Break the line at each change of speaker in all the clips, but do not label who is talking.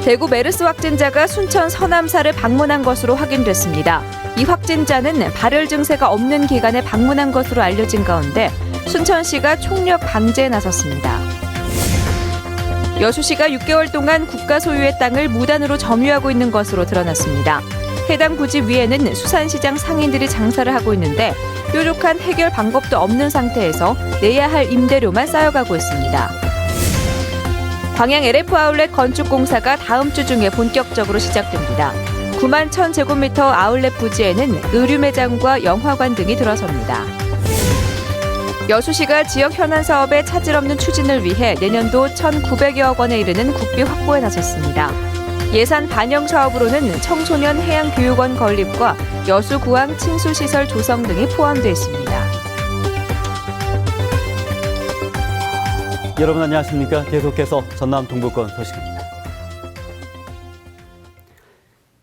대구 메르스 확진자가 순천 서남사를 방문한 것으로 확인됐습니다. 이 확진자는 발열 증세가 없는 기간에 방문한 것으로 알려진 가운데 순천시가 총력 방제에 나섰습니다. 여수시가 6개월 동안 국가 소유의 땅을 무단으로 점유하고 있는 것으로 드러났습니다. 해당 부지 위에는 수산시장 상인들이 장사를 하고 있는데 뾰족한 해결 방법도 없는 상태에서 내야 할 임대료만 쌓여가고 있습니다. 광양 LF 아울렛 건축 공사가 다음 주 중에 본격적으로 시작됩니다. 9만 1,000제곱미터 아울렛 부지에는 의류 매장과 영화관 등이 들어섭니다. 여수시가 지역 현안 사업의 차질 없는 추진을 위해 내년도 1,900여억 원에 이르는 국비 확보에 나섰습니다. 예산 반영 사업으로는 청소년 해양교육원 건립과 여수구항 친수시설 조성 등이 포함되어 있습니다.
여러분 안녕하십니까? 계속해서 전남 동부권 소식입니다.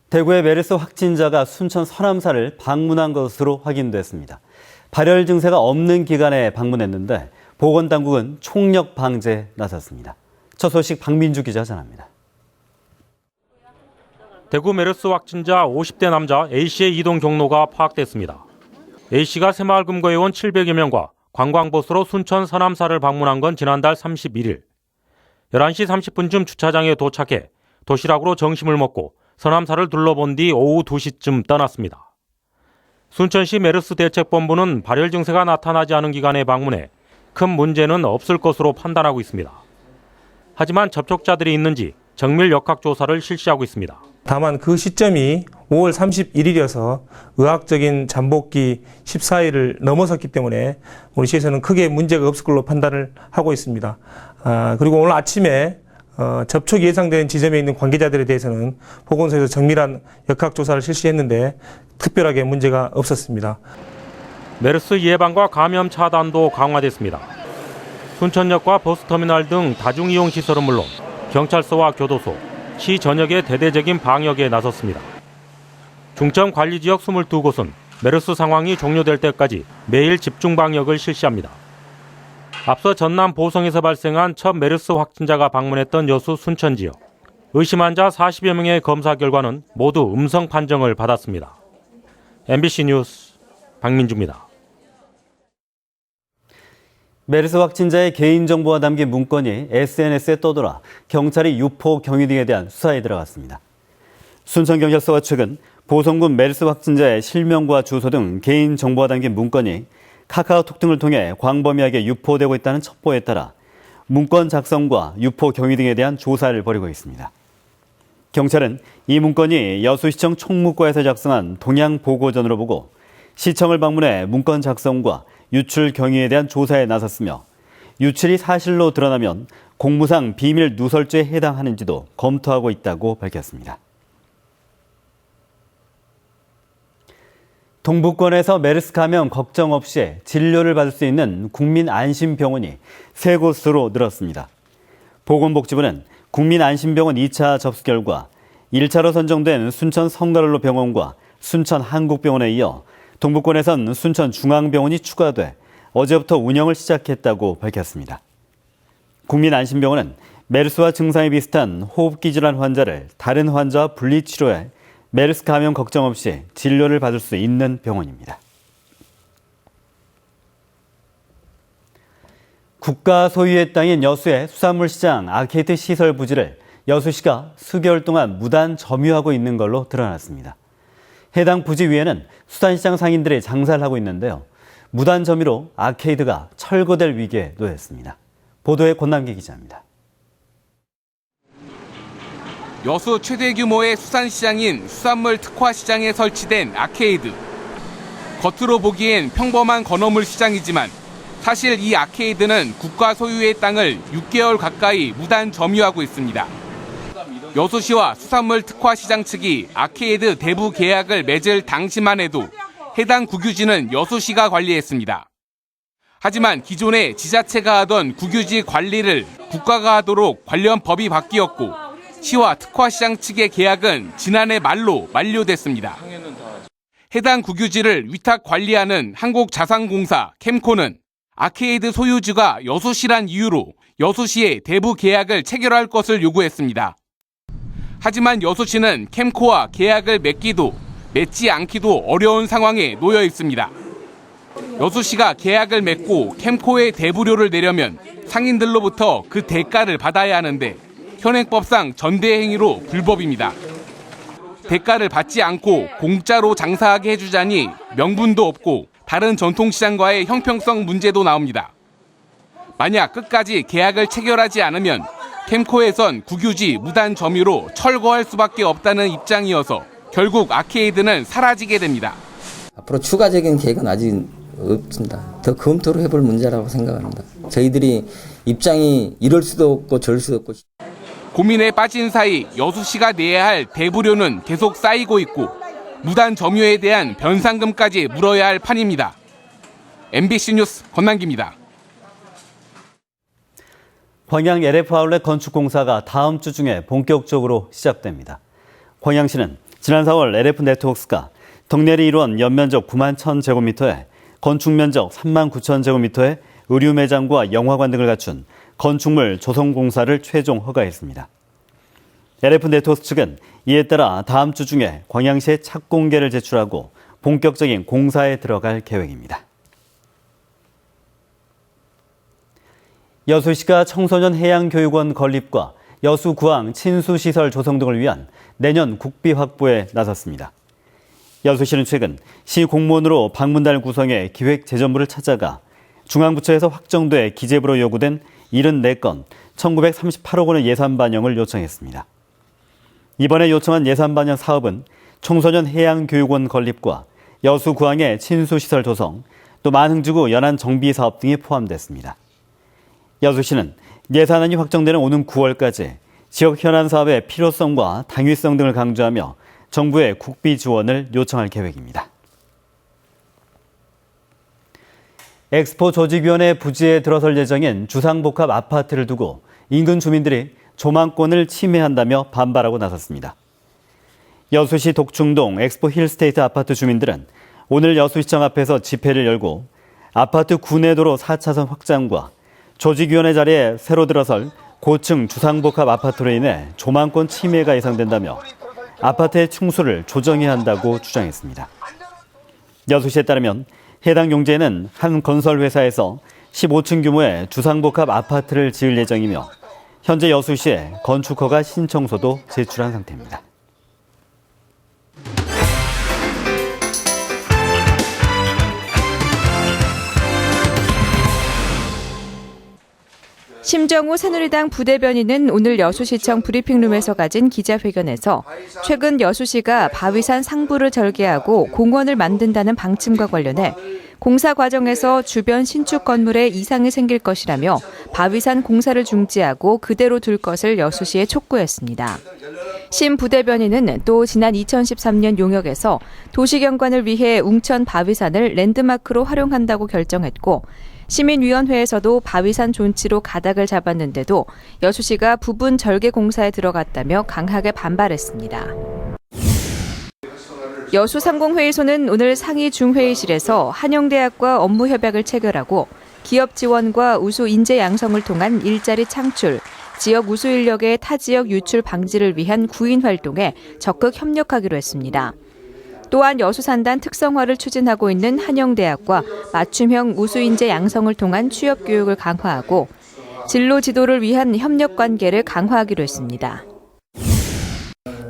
대구의 메르스 확진자가 순천 서남사를 방문한 것으로 확인됐습니다. 발열 증세가 없는 기간에 방문했는데 보건당국은 총력 방제에 나섰습니다. 첫 소식 박민주 기자 전합니다.
대구 메르스 확진자 50대 남자 A씨의 이동 경로가 파악됐습니다. A씨가 새마을금고에 온 700여 명과 관광버스로 순천 서남사를 방문한 건 지난달 31일. 11시 30분쯤 주차장에 도착해 도시락으로 점심을 먹고 서남사를 둘러본 뒤 오후 2시쯤 떠났습니다. 순천시 메르스 대책본부는 발열 증세가 나타나지 않은 기간에 방문해 큰 문제는 없을 것으로 판단하고 있습니다. 하지만 접촉자들이 있는지 정밀 역학조사를 실시하고 있습니다.
다만 그 시점이 5월 31일이어서 의학적인 잠복기 14일을 넘어섰기 때문에 우리 시에서는 크게 문제가 없을 걸로 판단을 하고 있습니다. 그리고 오늘 아침에 접촉이 예상되는 지점에 있는 관계자들에 대해서는 보건소에서 정밀한 역학조사를 실시했는데 특별하게 문제가 없었습니다.
메르스 예방과 감염 차단도 강화됐습니다. 순천역과 버스터미널 등 다중이용시설은 물론 경찰서와 교도소, 시 전역의 대대적인 방역에 나섰습니다. 중점 관리지역 22곳은 메르스 상황이 종료될 때까지 매일 집중 방역을 실시합니다. 앞서 전남 보성에서 발생한 첫 메르스 확진자가 방문했던 여수 순천 지역. 의심 환자 40여 명의 검사 결과는 모두 음성 판정을 받았습니다. MBC 뉴스 박민주입니다.
메르스 확진자의 개인정보가 담긴 문건이 SNS에 떠돌아 경찰이 유포 경위 등에 대한 수사에 들어갔습니다. 순천경찰서가 최근 보성군 메르스 확진자의 실명과 주소 등 개인정보가 담긴 문건이 카카오톡 등을 통해 광범위하게 유포되고 있다는 첩보에 따라 문건 작성과 유포 경위 등에 대한 조사를 벌이고 있습니다. 경찰은 이 문건이 여수시청 총무과에서 작성한 동향 보고전으로 보고 시청을 방문해 문건 작성과 유출 경위에 대한 조사에 나섰으며 유출이 사실로 드러나면 공무상 비밀 누설죄에 해당하는지도 검토하고 있다고 밝혔습니다. 동부권에서 메르스 감염 걱정 없이 진료를 받을 수 있는 국민안심병원이 3곳으로 늘었습니다. 보건복지부는 국민안심병원 2차 접수 결과 1차로 선정된 순천 성가를로 병원과 순천 한국병원에 이어 동부권에선 순천중앙병원이 추가돼 어제부터 운영을 시작했다고 밝혔습니다. 국민안심병원은 메르스와 증상이 비슷한 호흡기 질환 환자를 다른 환자와 분리치료해 메르스 감염 걱정 없이 진료를 받을 수 있는 병원입니다. 국가 소유의 땅인 여수의 수산물 시장 아케이드 시설 부지를 여수시가 수개월 동안 무단 점유하고 있는 걸로 드러났습니다. 해당 부지 위에는 수산시장 상인들이 장사를 하고 있는데요. 무단 점유로 아케이드가 철거될 위기에 놓였습니다. 보도에 권남기 기자입니다.
여수 최대 규모의 수산시장인 수산물 특화시장에 설치된 아케이드. 겉으로 보기엔 평범한 건어물 시장이지만 사실 이 아케이드는 국가 소유의 땅을 6개월 가까이 무단 점유하고 있습니다. 여수시와 수산물 특화시장 측이 아케이드 대부 계약을 맺을 당시만 해도 해당 국유지는 여수시가 관리했습니다. 하지만 기존에 지자체가 하던 국유지 관리를 국가가 하도록 관련 법이 바뀌었고 시와 특화시장 측의 계약은 지난해 말로 만료됐습니다. 해당 국유지를 위탁 관리하는 한국자산공사 캠코는 아케이드 소유주가 여수시란 이유로 여수시에 대부 계약을 체결할 것을 요구했습니다. 하지만 여수시는 캠코와 계약을 맺기도 맺지 않기도 어려운 상황에 놓여 있습니다. 여수시가 계약을 맺고 캠코에 대부료를 내려면 상인들로부터 그 대가를 받아야 하는데 현행법상 전대행위로 불법입니다. 대가를 받지 않고 공짜로 장사하게 해주자니 명분도 없고 다른 전통시장과의 형평성 문제도 나옵니다. 만약 끝까지 계약을 체결하지 않으면 캠코에선 국유지 무단 점유로 철거할 수밖에 없다는 입장이어서 결국 아케이드는 사라지게 됩니다.
앞으로 추가적인 계획은 아직 없습니다. 더 검토를 해볼 문제라고 생각합니다. 저희들이 입장이 이럴 수도 없고 저럴 수도 없고.
고민에 빠진 사이 여수시가 내야 할 대부료는 계속 쌓이고 있고 무단 점유에 대한 변상금까지 물어야 할 판입니다. MBC 뉴스 권남기입니다.
광양 LF 아울렛 건축 공사가 다음 주 중에 본격적으로 시작됩니다. 광양시는 지난 4월 LF 네트워크스가 덕내리 이루원 연면적 9만 1,000제곱미터에 건축 면적 3만 9천 제곱미터의 의류 매장과 영화관 등을 갖춘 건축물 조성 공사를 최종 허가했습니다. LF 네트워크 측은 이에 따라 다음 주 중에 광양시에 착공계를 제출하고 본격적인 공사에 들어갈 계획입니다. 여수시가 청소년 해양교육원 건립과 여수구항 친수시설 조성 등을 위한 내년 국비 확보에 나섰습니다. 여수시는 최근 시 공무원으로 방문단 구성해 기획재정부를 찾아가 중앙부처에서 확정돼 기재부로 요구된 74건 1938억 원의 예산 반영을 요청했습니다. 이번에 요청한 예산 반영 사업은 청소년 해양교육원 건립과 여수구항의 친수시설 조성, 또 만흥지구 연안 정비 사업 등이 포함됐습니다. 여수시는 예산안이 확정되는 오는 9월까지 지역 현안 사업의 필요성과 당위성 등을 강조하며 정부의 국비 지원을 요청할 계획입니다. 엑스포 조직위원회 부지에 들어설 예정인 주상복합 아파트를 두고 인근 주민들이 조망권을 침해한다며 반발하고 나섰습니다. 여수시 독충동 엑스포 힐스테이트 아파트 주민들은 오늘 여수시청 앞에서 집회를 열고 아파트 구내도로 4차선 확장과 조직위원회 자리에 새로 들어설 고층 주상복합 아파트로 인해 조망권 침해가 예상된다며 아파트의 층수를 조정해야 한다고 주장했습니다. 여수시에 따르면 해당 용지에는 한 건설회사에서 15층 규모의 주상복합 아파트를 지을 예정이며 현재 여수시에 건축허가 신청서도 제출한 상태입니다.
심정우 새누리당 부대변인은 오늘 여수시청 브리핑룸에서 가진 기자회견에서 최근 여수시가 바위산 상부를 절개하고 공원을 만든다는 방침과 관련해 공사 과정에서 주변 신축 건물에 이상이 생길 것이라며 바위산 공사를 중지하고 그대로 둘 것을 여수시에 촉구했습니다. 심 부대변인은 또 지난 2013년 용역에서 도시경관을 위해 웅천 바위산을 랜드마크로 활용한다고 결정했고 시민위원회에서도 바위산 존치로 가닥을 잡았는데도 여수시가 부분 절개 공사에 들어갔다며 강하게 반발했습니다. 여수상공회의소는 오늘 상위 중회의실에서 한영대학과 업무 협약을 체결하고 기업 지원과 우수 인재 양성을 통한 일자리 창출, 지역 우수 인력의 타 지역 유출 방지를 위한 구인 활동에 적극 협력하기로 했습니다. 또한 여수산단 특성화를 추진하고 있는 한영대학과 맞춤형 우수인재 양성을 통한 취업 교육을 강화하고 진로 지도를 위한 협력 관계를 강화하기로 했습니다.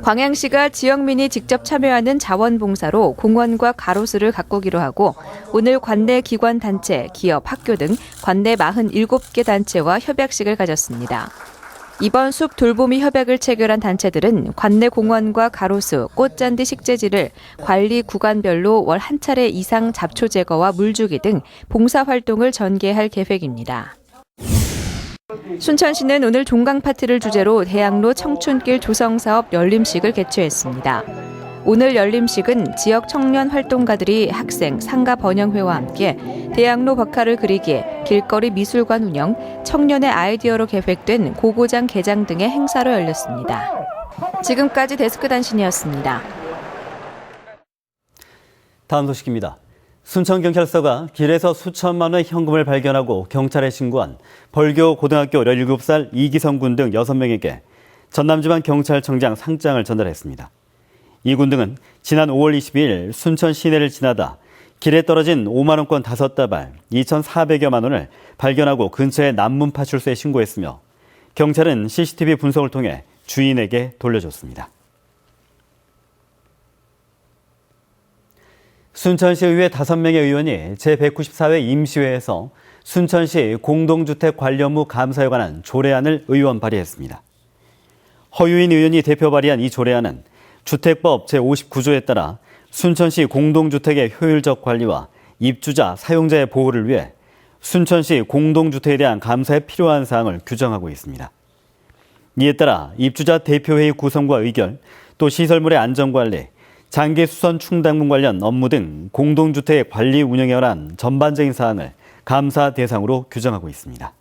광양시가 지역민이 직접 참여하는 자원봉사로 공원과 가로수를 가꾸기로 하고 오늘 관내 기관 단체, 기업, 학교 등 관내 47개 단체와 협약식을 가졌습니다. 이번 숲 돌보미 협약을 체결한 단체들은 관내 공원과 가로수, 꽃잔디 식재지를 관리 구간별로 월 한 차례 이상 잡초 제거와 물주기 등 봉사활동을 전개할 계획입니다. 순천시는 오늘 종강 파티를 주제로 대학로 청춘길 조성사업 열림식을 개최했습니다. 오늘 열림식은 지역 청년 활동가들이 학생, 상가 번영회와 함께 대학로 벽화를 그리기, 길거리 미술관 운영, 청년의 아이디어로 계획된 고고장 개장 등의 행사로 열렸습니다. 지금까지 데스크 단신이었습니다.
다음 소식입니다. 순천경찰서가 길에서 수천만 원의 현금을 발견하고 경찰에 신고한 벌교 고등학교 17살 이기성 군 등 6명에게 전남지방경찰청장 상장을 전달했습니다. 이 군 등은 지난 5월 22일 순천 시내를 지나다 길에 떨어진 5만 원권 5다발 2,400여만 원을 발견하고 근처의 남문파출소에 신고했으며 경찰은 CCTV 분석을 통해 주인에게 돌려줬습니다. 순천시의회 5명의 의원이 제194회 임시회에서 순천시 공동주택 관련무 감사에 관한 조례안을 의원 발의했습니다. 허유인 의원이 대표 발의한 이 조례안은 주택법 제59조에 따라 순천시 공동주택의 효율적 관리와 입주자, 사용자의 보호를 위해 순천시 공동주택에 대한 감사에 필요한 사항을 규정하고 있습니다. 이에 따라 입주자 대표회의 구성과 의결, 또 시설물의 안전관리, 장기수선 충당분 관련 업무 등 공동주택의 관리 운영에 관한 전반적인 사항을 감사 대상으로 규정하고 있습니다.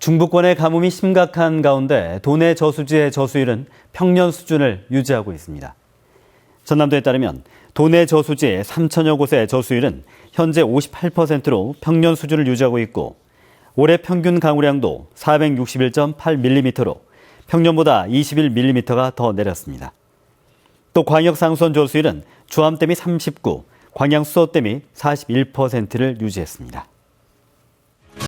중부권의 가뭄이 심각한 가운데 도내 저수지의 저수율은 평년 수준을 유지하고 있습니다. 전남도에 따르면 도내 저수지 3천여 곳의 저수율은 현재 58%로 평년 수준을 유지하고 있고 올해 평균 강우량도 461.8mm로 평년보다 21mm가 더 내렸습니다. 또 광역상수원 저수율은 주암댐이 39, 광양수서댐이 41%를 유지했습니다.